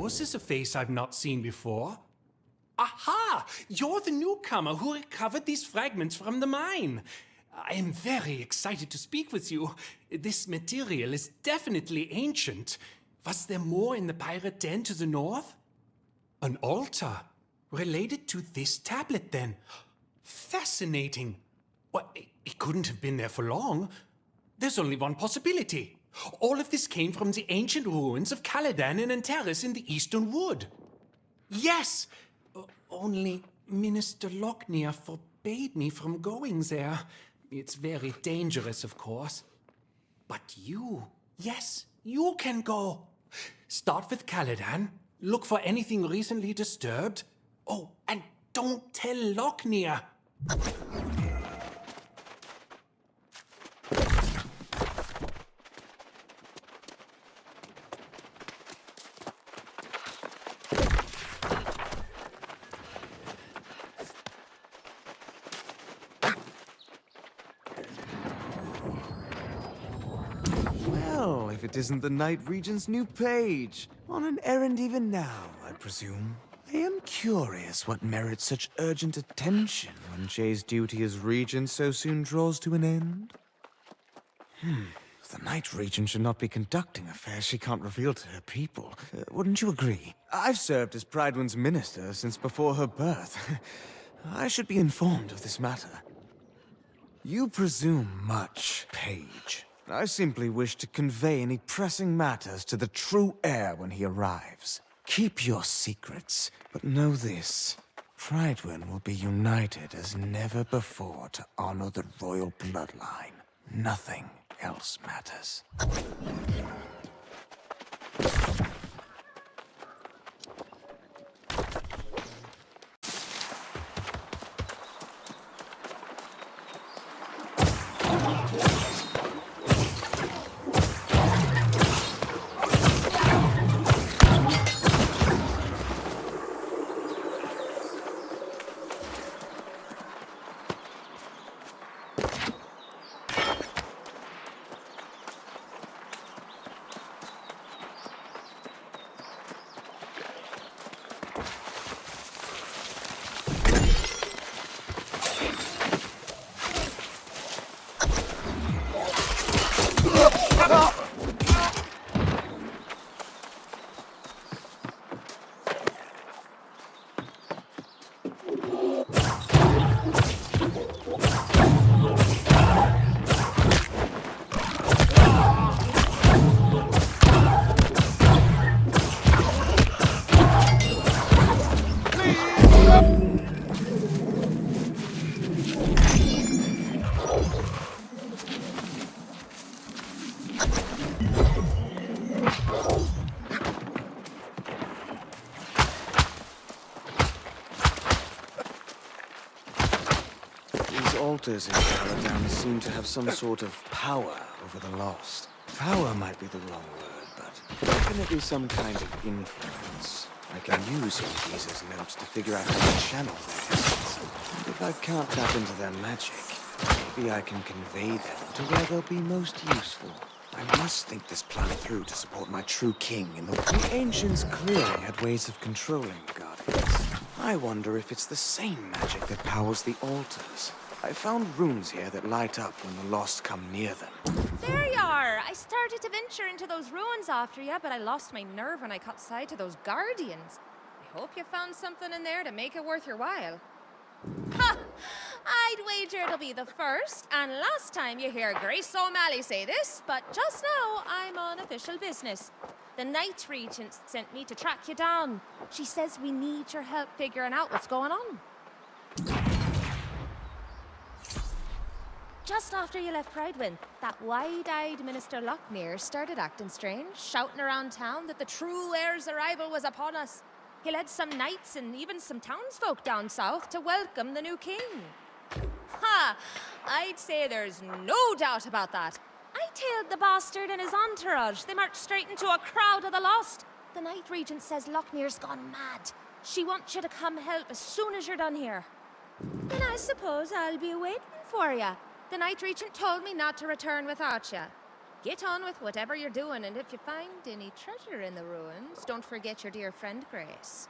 this is a face I've not seen before. Aha! You're the newcomer who recovered these fragments from the mine. I am very excited to speak with you. This material is definitely ancient. Was there more in the pirate den to the north? An altar related to this tablet, then. Fascinating. Well, it couldn't have been there for long. There's only one possibility. All of this came from the ancient ruins of Caladan and Antares in the Eastern Wood. Yes! Only Minister Lochner forbade me from going there. It's very dangerous, of course. But you, yes, you can go. Start with Caladan. Look for anything recently disturbed. Oh, and don't tell Lochner. Well, if it isn't the Night Regent's new page. On an errand even now, I presume. I am curious what merits such urgent attention when Jay's duty as regent so soon draws to an end. The Night Regent should not be conducting affairs she can't reveal to her people. Wouldn't you agree? I've served as Pridewin's minister since before her birth. I should be informed of this matter. You presume much, Page. I simply wish to convey any pressing matters to the true heir when he arrives. Keep your secrets, but know this. Pridewin will be united as never before to honor the royal bloodline. Nothing else matters. Altars in Caladan seem to have some sort of power over the lost. Power might be the wrong word, but definitely some kind of influence. I can use Hades' notes to figure out how to channel their essence. And if I can't tap into their magic, maybe I can convey them to where they'll be most useful. I must think this plan through to support my true king in the ancients clearly had ways of controlling the Guardians. I wonder if it's the same magic that powers the altars. I found runes here that light up when the lost come near them. There you are! I started to venture into those ruins after you, but I lost my nerve when I caught sight of those guardians. I hope you found something in there to make it worth your while. Ha! I'd wager it'll be the first and last time you hear Grace O'Malley say this, but just now I'm on official business. The Night Regent sent me to track you down. She says we need your help figuring out what's going on. Just after you left Pridewin, that wide-eyed Minister Lochner started acting strange, shouting around town that the true heir's arrival was upon us. He led some knights and even some townsfolk down south to welcome the new king. Ha! I'd say there's no doubt about that. I tailed the bastard and his entourage. They marched straight into a crowd of the lost. The Night Regent says Lochner's gone mad. She wants you to come help as soon as you're done here. Then I suppose I'll be waiting for you. The Night Regent told me not to return without you. Get on with whatever you're doing, and if you find any treasure in the ruins, don't forget your dear friend Grace.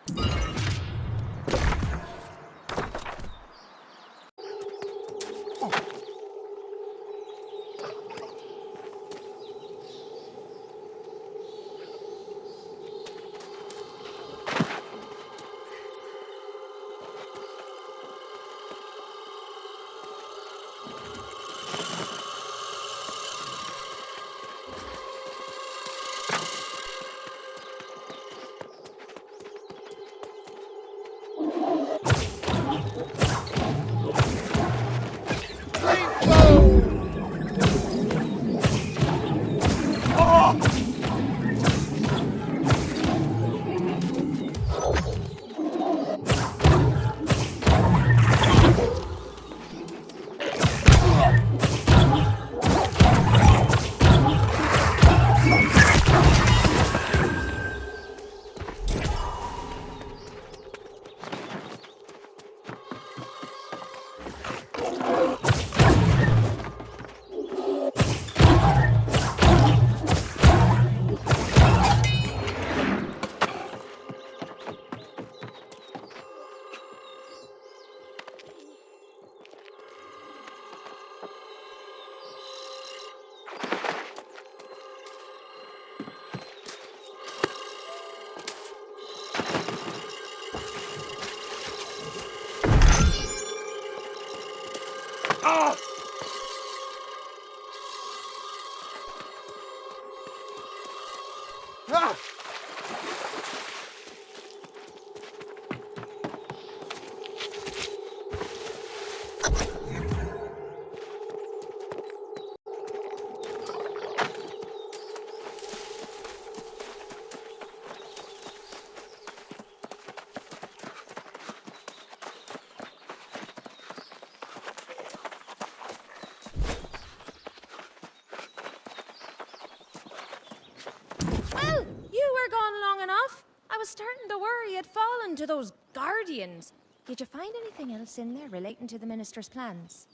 Well, you were gone long enough. I was starting to worry you'd fallen to those guardians. Did you find anything else in there relating to the minister's plans?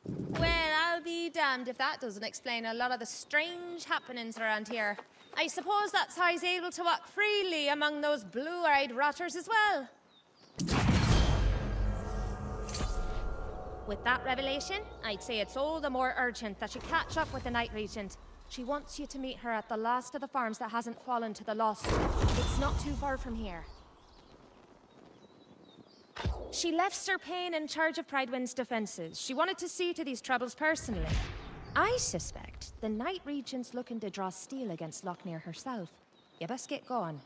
Well, I'll be damned if that doesn't explain a lot of the strange happenings around here. I suppose that's how he's able to walk freely among those blue-eyed rotters as well. With that revelation, I'd say it's all the more urgent that you catch up with the Night Regent. She wants you to meet her at the last of the farms that hasn't fallen to the lost. It's not too far from here. She left Sir Payne in charge of Pridewind's defenses. She wanted to see to these troubles personally. I suspect the Night Regent's looking to draw steel against Lochner herself. You best get going.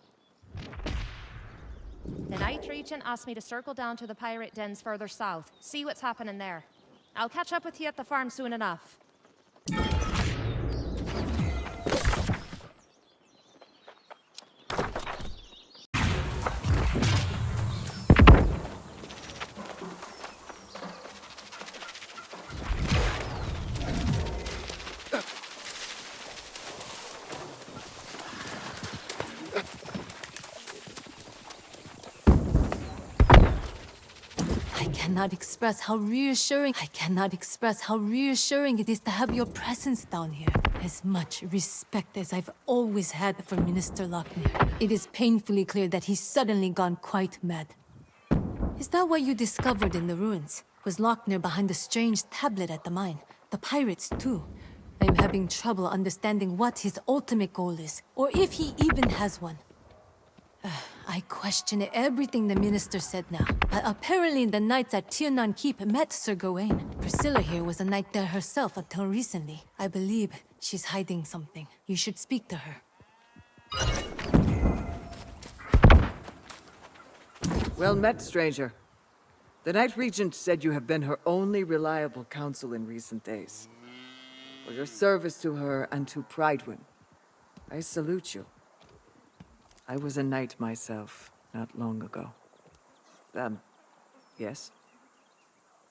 The Night Regent asked me to circle down to the pirate dens further south, see what's happening there. I'll catch up with you at the farm soon enough. I cannot express how reassuring it is to have your presence down here. As much respect as I've always had for Minister Lochner, it is painfully clear that he's suddenly gone quite mad. Is that what you discovered in the ruins? Was Lochner behind the strange tablet at the mine? The pirates too? I'm having trouble understanding what his ultimate goal is, or if he even has one. I question everything the minister said now. Apparently the knights at Tiernan Keep met Sir Gawain. Priscilla here was a knight there herself until recently. I believe she's hiding something. You should speak to her. Well met, stranger. The Night Regent said you have been her only reliable counsel in recent days. For your service to her and to Pridewin, I salute you. I was a knight myself, not long ago. Yes?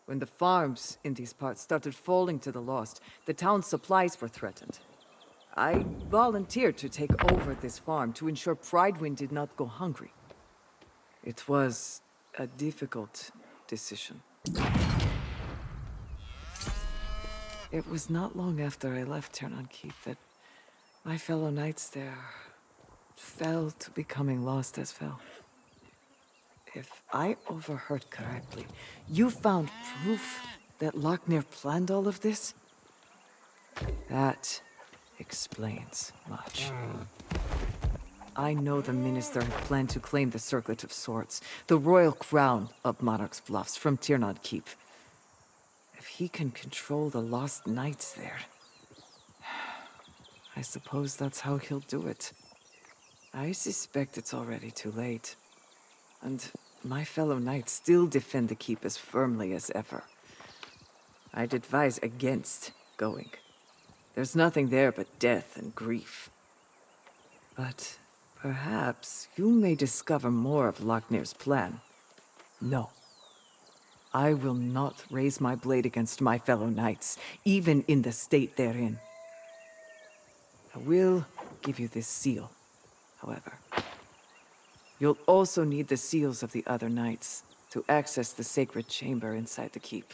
When the farms in these parts started falling to the lost, the town's supplies were threatened. I volunteered to take over this farm to ensure Pridewin did not go hungry. It was a difficult decision. It was not long after I left Ternan Keep that my fellow knights there fell to becoming lost as well. If I overheard correctly, you found proof that Lochner planned all of this? That explains much. I know the Minister had planned to claim the Circlet of Swords, the royal crown of Monarch's Bluffs, from Tyrnod Keep. If he can control the lost knights there, I suppose that's how he'll do it. I suspect it's already too late. And my fellow knights still defend the keep as firmly as ever. I'd advise against going. There's nothing there but death and grief. But perhaps you may discover more of Lochner's plan. No. I will not raise my blade against my fellow knights, even in the state they're in. I will give you this seal, however. You'll also need the seals of the other knights to access the sacred chamber inside the keep.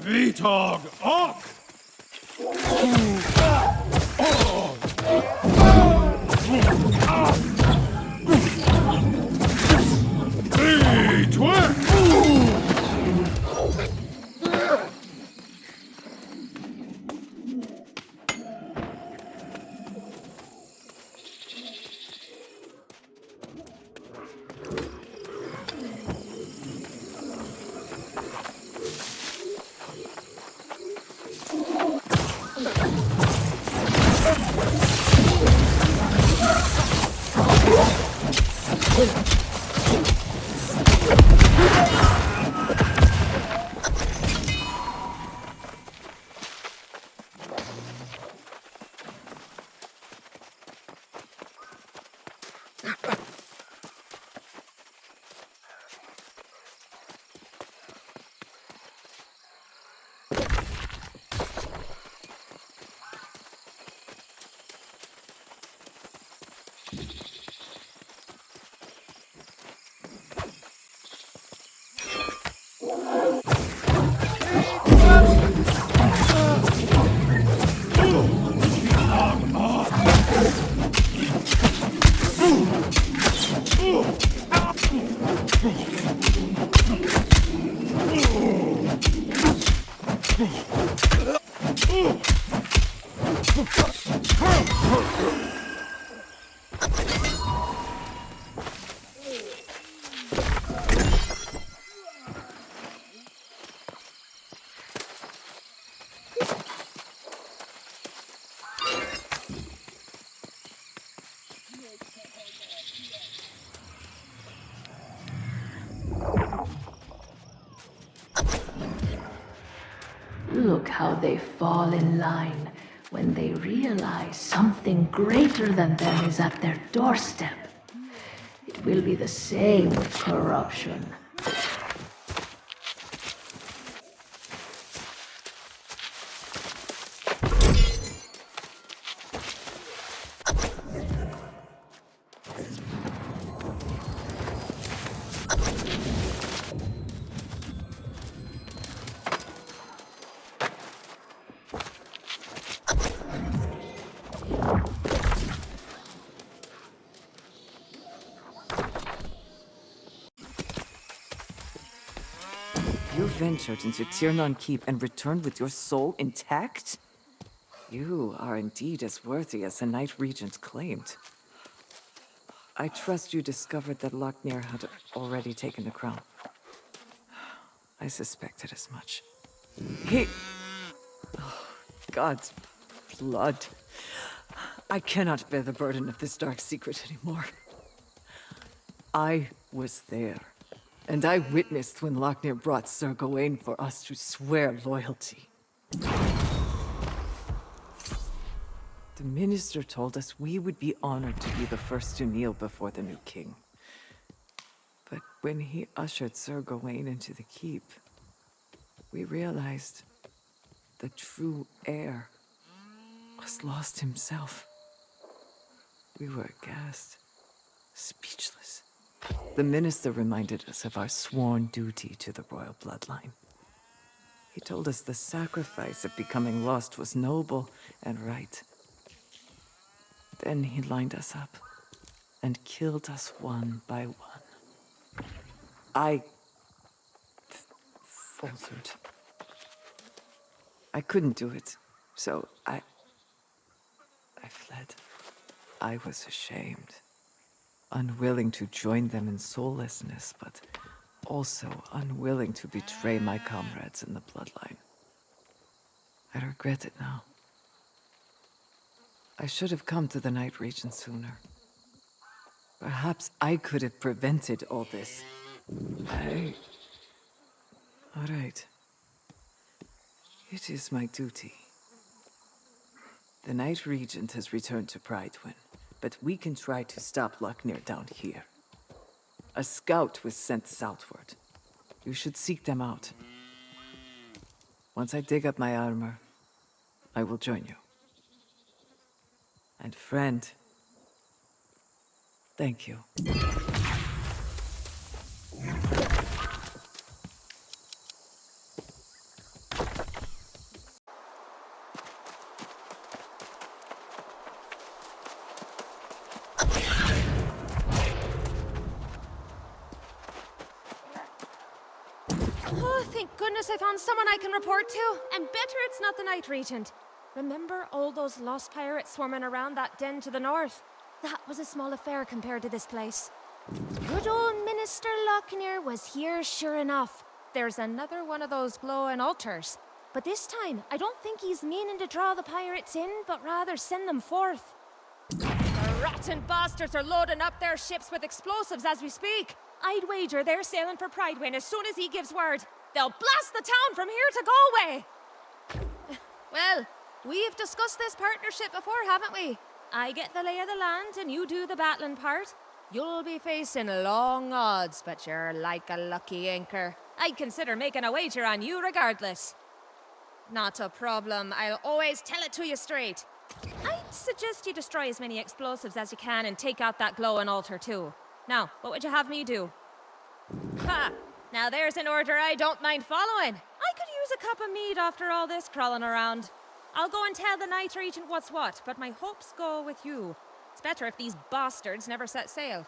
Vitog Ok! Look how they fall in line when they realize something greater than them is at their doorstep. It will be the same with corruption. You ventured into Tiernan Keep and returned with your soul intact? You are indeed as worthy as the Night Regent claimed. I trust you discovered that Lochner had already taken the crown. I suspected as much. He... Oh, God's blood. I cannot bear the burden of this dark secret anymore. I was there, and I witnessed when Lochner brought Sir Gawain for us to swear loyalty. The minister told us we would be honored to be the first to kneel before the new king. But when he ushered Sir Gawain into the keep, we realized the true heir was lost himself. We were aghast, speechless. The minister reminded us of our sworn duty to the royal bloodline. He told us the sacrifice of becoming lost was noble and right. Then he lined us up and killed us one by one. I faltered. I couldn't do it, so I fled. I was ashamed. Unwilling to join them in soullessness, but also unwilling to betray my comrades in the bloodline. I regret it now. I should have come to the Night Regent sooner. Perhaps I could have prevented all this. All right. It is my duty. The Night Regent has returned to Prydwen, but we can try to stop Locknir down here. A scout was sent southward. You should seek them out. Once I dig up my armor, I will join you. And friend, thank you. Oh, thank goodness I found someone I can report to. And better it's not the Night Regent. Remember all those lost pirates swarming around that den to the north? That was a small affair compared to this place. Good old Minister Locknir was here sure enough. There's another one of those glowing altars. But this time, I don't think he's meaning to draw the pirates in, but rather send them forth. The rotten bastards are loading up their ships with explosives as we speak. I'd wager they're sailing for Prydwen as soon as he gives word. They'll blast the town from here to Galway! Well, we've discussed this partnership before, haven't we? I get the lay of the land and you do the battling part. You'll be facing long odds, but you're like a lucky anchor. I'd consider making a wager on you regardless. Not a problem. I'll always tell it to you straight. I'd suggest you destroy as many explosives as you can and take out that glowing altar too. Now, what would you have me do? Ha! Now there's an order I don't mind following. I could use a cup of mead after all this crawling around. I'll go and tell the Night Regent what's what, but my hopes go with you. It's better if these bastards never set sail.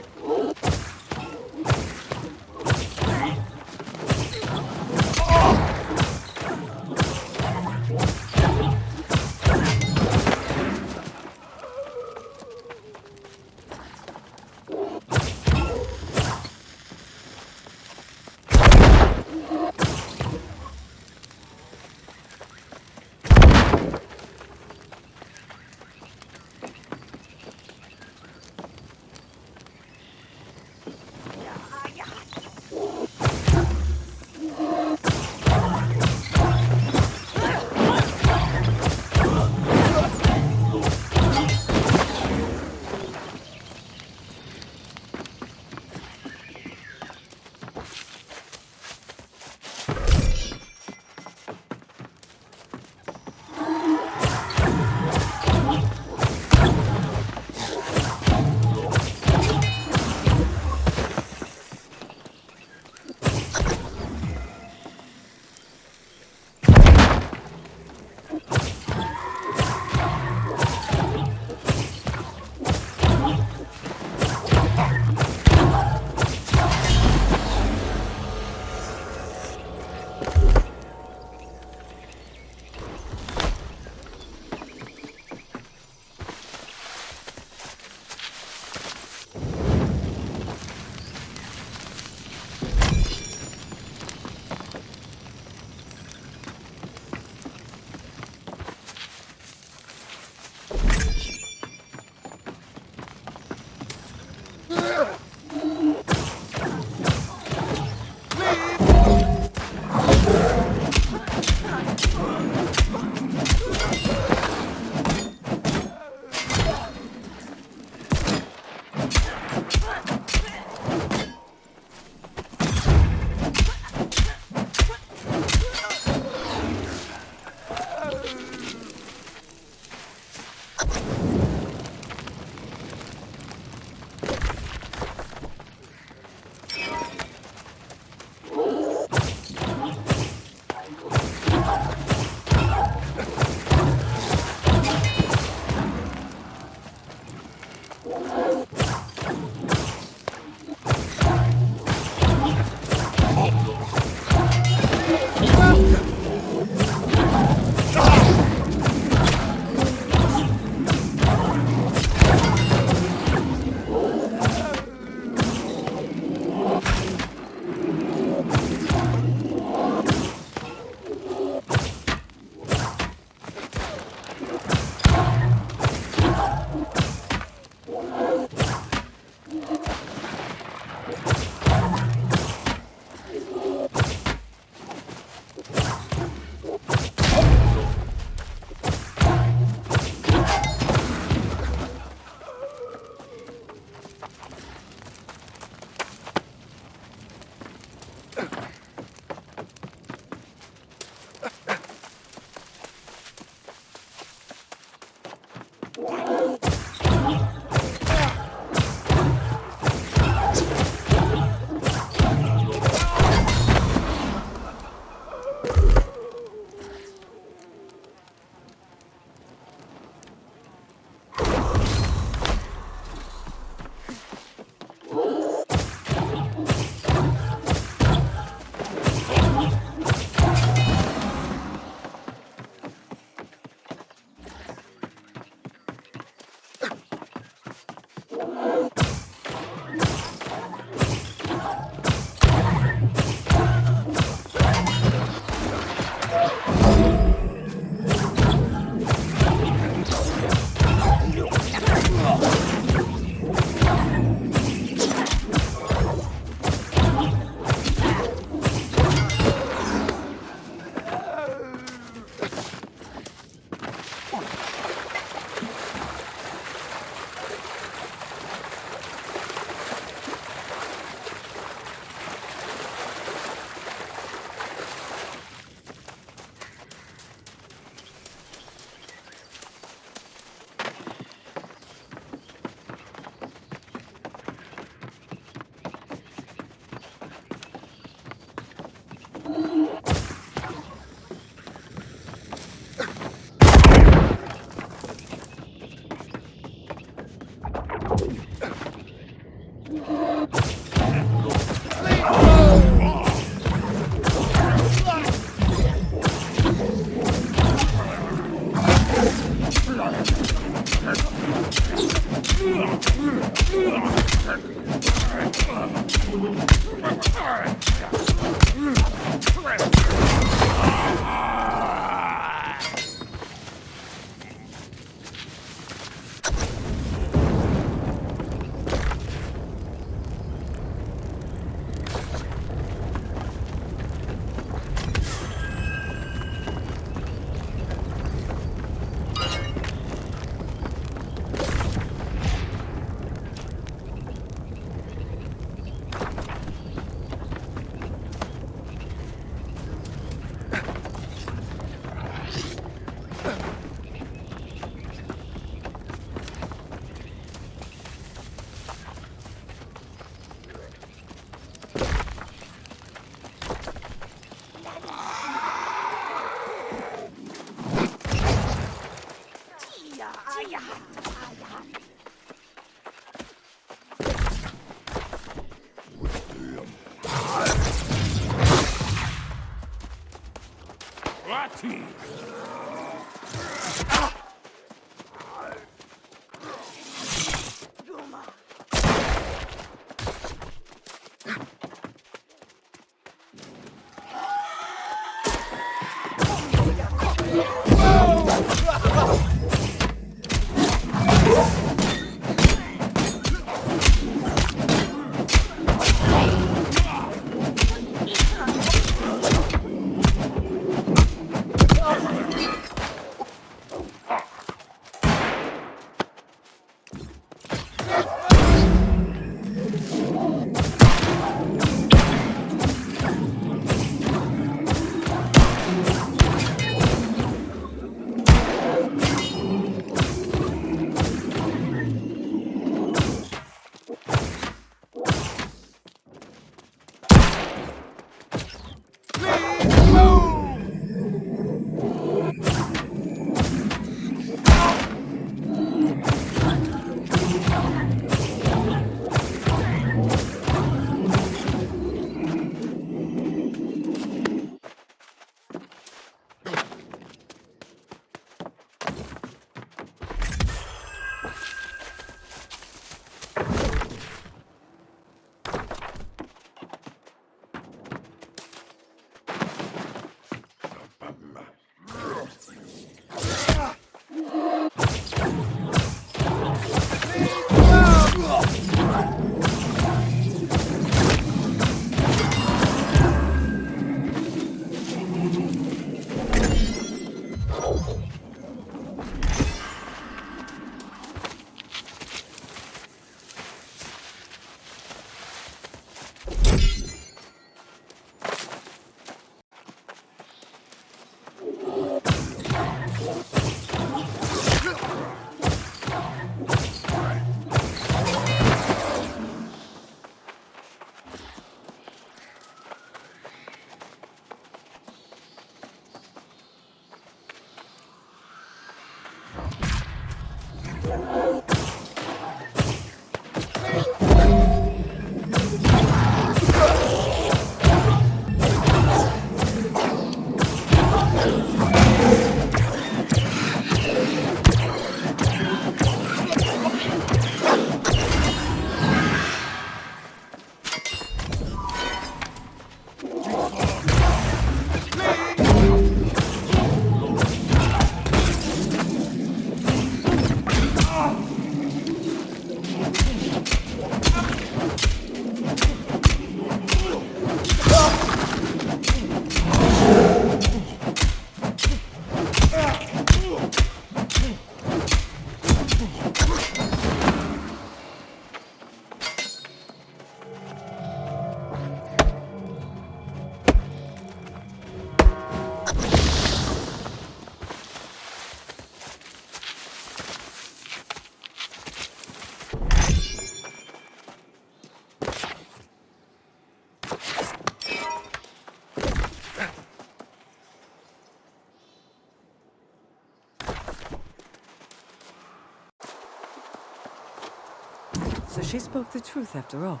So she spoke the truth after all.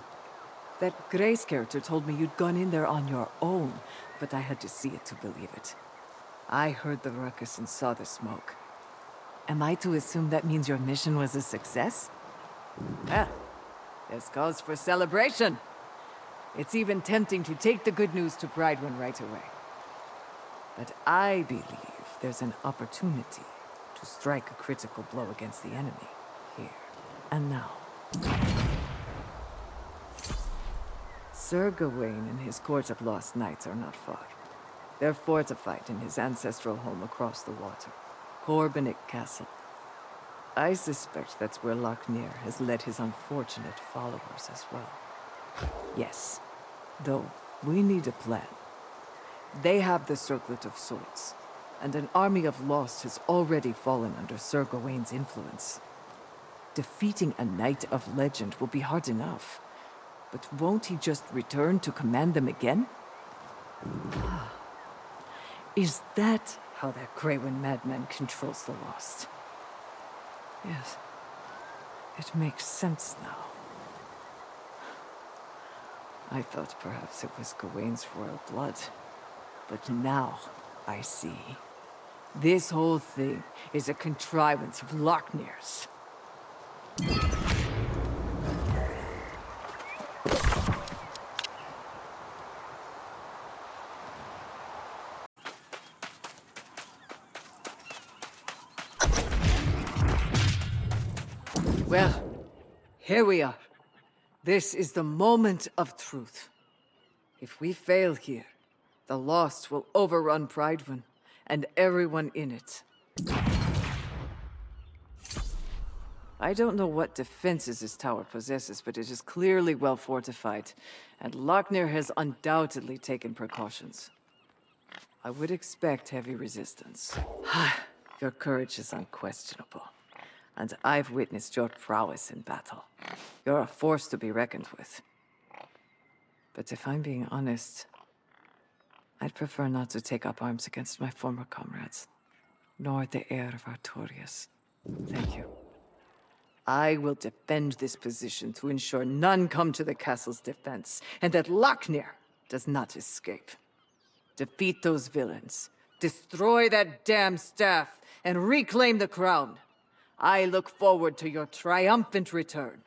That Grace character told me you'd gone in there on your own, but I had to see it to believe it. I heard the ruckus and saw the smoke. Am I to assume that means your mission was a success? Ah, there's cause for celebration. It's even tempting to take the good news to Prydwen right away. But I believe there's an opportunity to strike a critical blow against the enemy, here and now. Sir Gawain and his court of lost knights are not far. They're fortified in his ancestral home across the water, Corbinic Castle. I suspect that's where Lochner has led his unfortunate followers as well. Yes, though we need a plan. They have the Circlet of Swords, and an army of Lost has already fallen under Sir Gawain's influence. Defeating a Knight of Legend will be hard enough, but won't he just return to command them again? Is that how that Craven madman controls the Lost? Yes, it makes sense now. I thought perhaps it was Gawain's royal blood, but now I see. This whole thing is a contrivance of Lochner's. Well, here we are. This is the moment of truth. If we fail here, the Lost will overrun Prydwen, and everyone in it. I don't know what defenses this tower possesses, but it is clearly well fortified, and Lochner has undoubtedly taken precautions. I would expect heavy resistance. Your courage is unquestionable, and I've witnessed your prowess in battle. You're a force to be reckoned with. But if I'm being honest, I'd prefer not to take up arms against my former comrades, nor the heir of Artorias. Thank you. I will defend this position to ensure none come to the castle's defense, and that Lochner does not escape. Defeat those villains, destroy that damn staff, and reclaim the crown. I look forward to your triumphant return.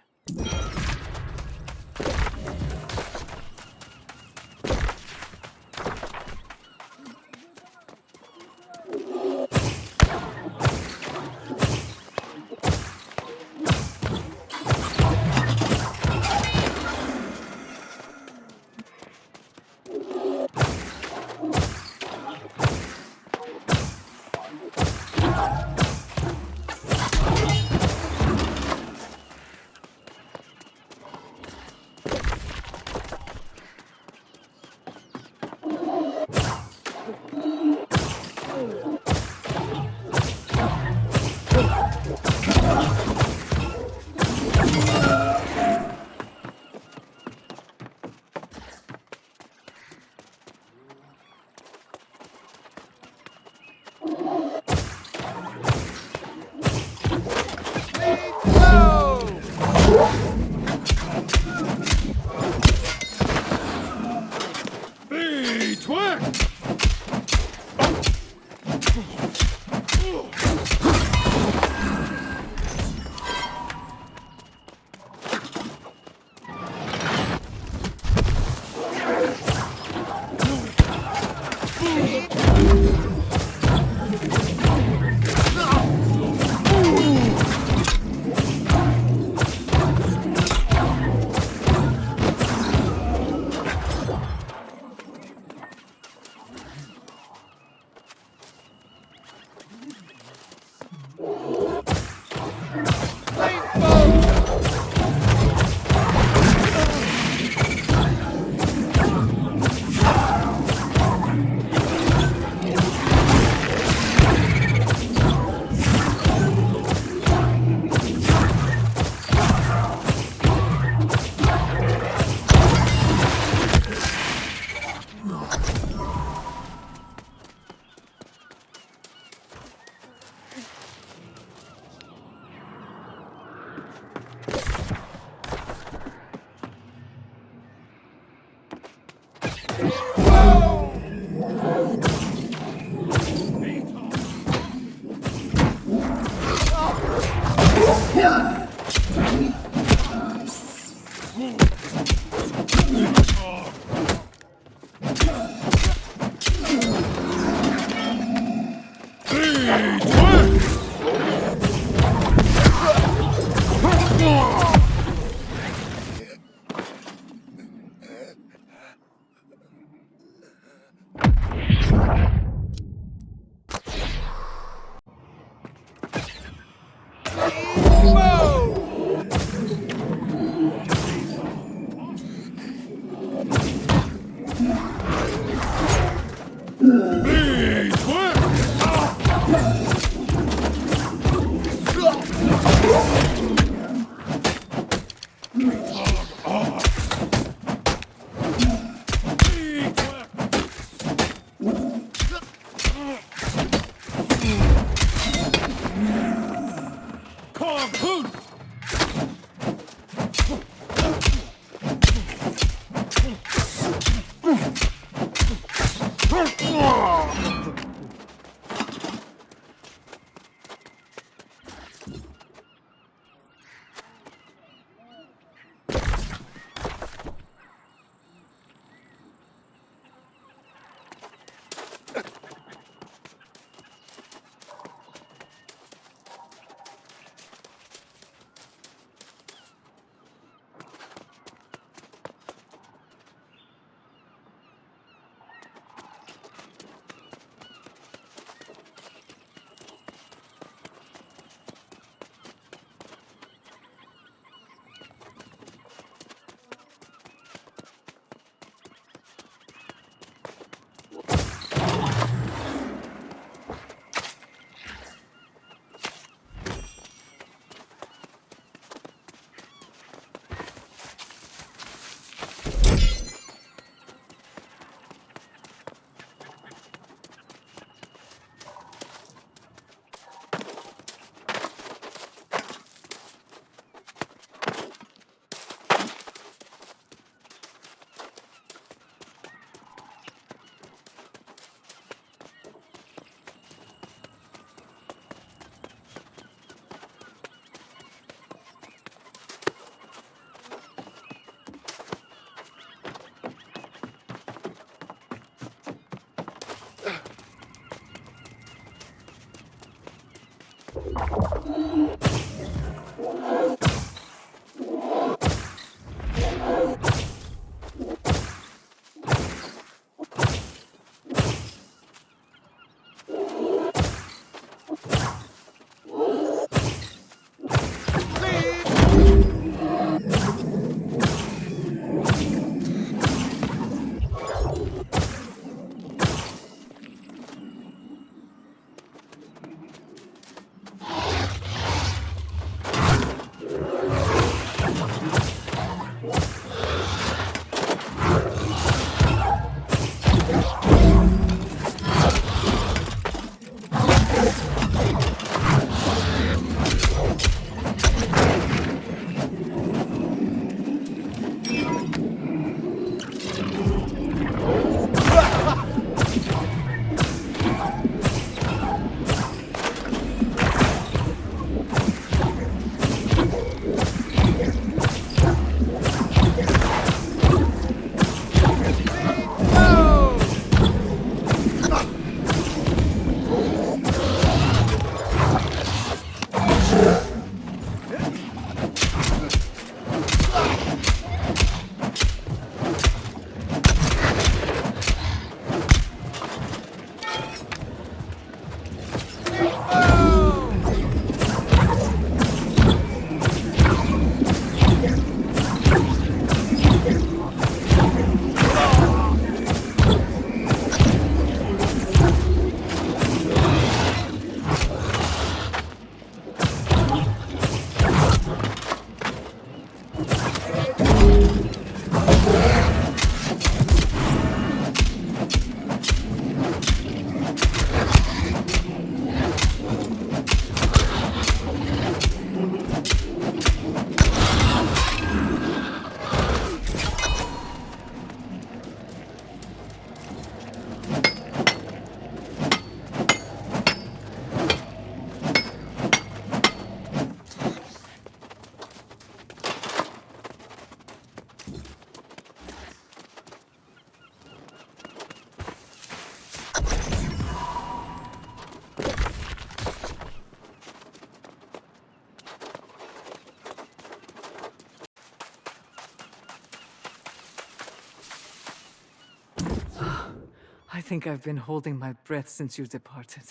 I think I've been holding my breath since you departed.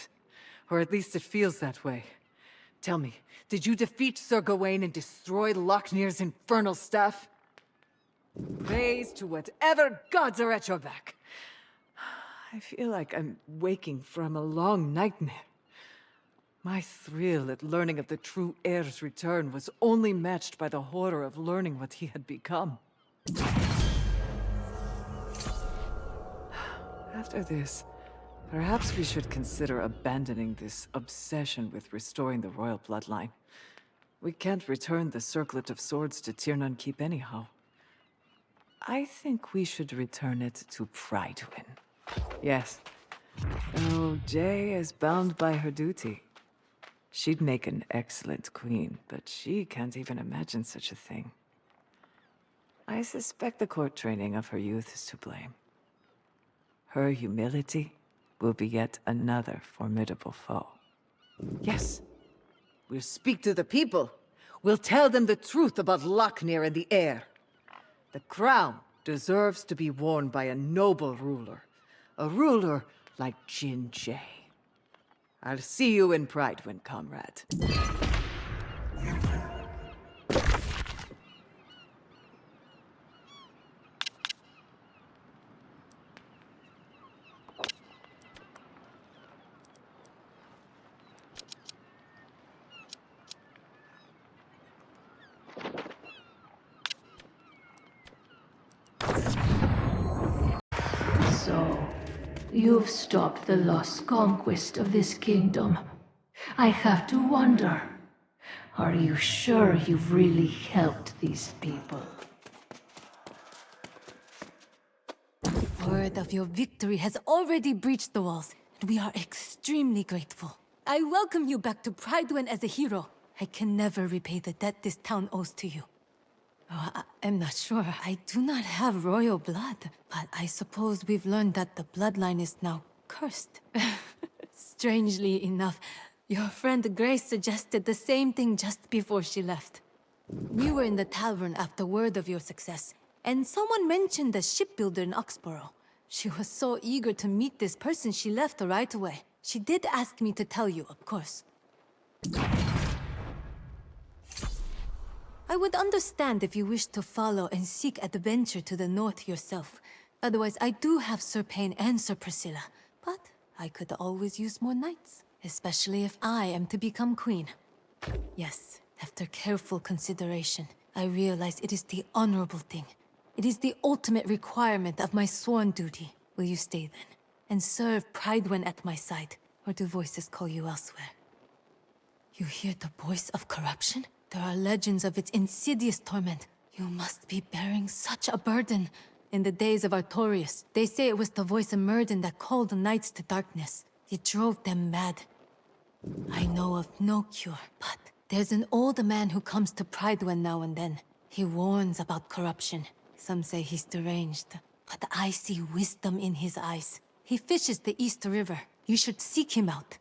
Or at least it feels that way. Tell me, did you defeat Sir Gawain and destroy Lochnear's infernal staff? Praise to whatever gods are at your back. I feel like I'm waking from a long nightmare. My thrill at learning of the true heir's return was only matched by the horror of learning what he had become. After this, perhaps we should consider abandoning this obsession with restoring the royal bloodline. We can't return the Circlet of Swords to Tiernan Keep anyhow. I think we should return it to Prydwen. Yes. Oh, Jay is bound by her duty. She'd make an excellent queen, but she can't even imagine such a thing. I suspect the court training of her youth is to blame. Her humility will be yet another formidable foe. Yes. We'll speak to the people. We'll tell them the truth about Lochnear and the heir. The crown deserves to be worn by a noble ruler. A ruler like Jin Jay. I'll see you in Prydwen, comrade. So, you've stopped the lost conquest of this kingdom. I have to wonder, are you sure you've really helped these people? Word of your victory has already breached the walls, and we are extremely grateful. I welcome you back to Prydwen as a hero. I can never repay the debt this town owes to you. Oh, I'm not sure. I do not have royal blood, but I suppose we've learned that the bloodline is now cursed. Strangely enough, your friend Grace suggested the same thing just before she left. We were in the tavern after word of your success, and someone mentioned the shipbuilder in Oxborough. She was so eager to meet this person she left right away. She did ask me to tell you, of course. I would understand if you wish to follow and seek adventure to the north yourself. Otherwise, I do have Sir Payne and Sir Priscilla. But I could always use more knights, especially if I am to become queen. Yes, after careful consideration, I realize it is the honorable thing. It is the ultimate requirement of my sworn duty. Will you stay then, and serve Prydwen at my side, or do voices call you elsewhere? You hear the voice of corruption? There are legends of its insidious torment. You must be bearing such a burden. In the days of Artorius, they say it was the voice of Myrddin that called the knights to darkness. It drove them mad. I know of no cure, but there's an old man who comes to Prydwen now and then. He warns about corruption. Some say he's deranged, but I see wisdom in his eyes. He fishes the East River. You should seek him out.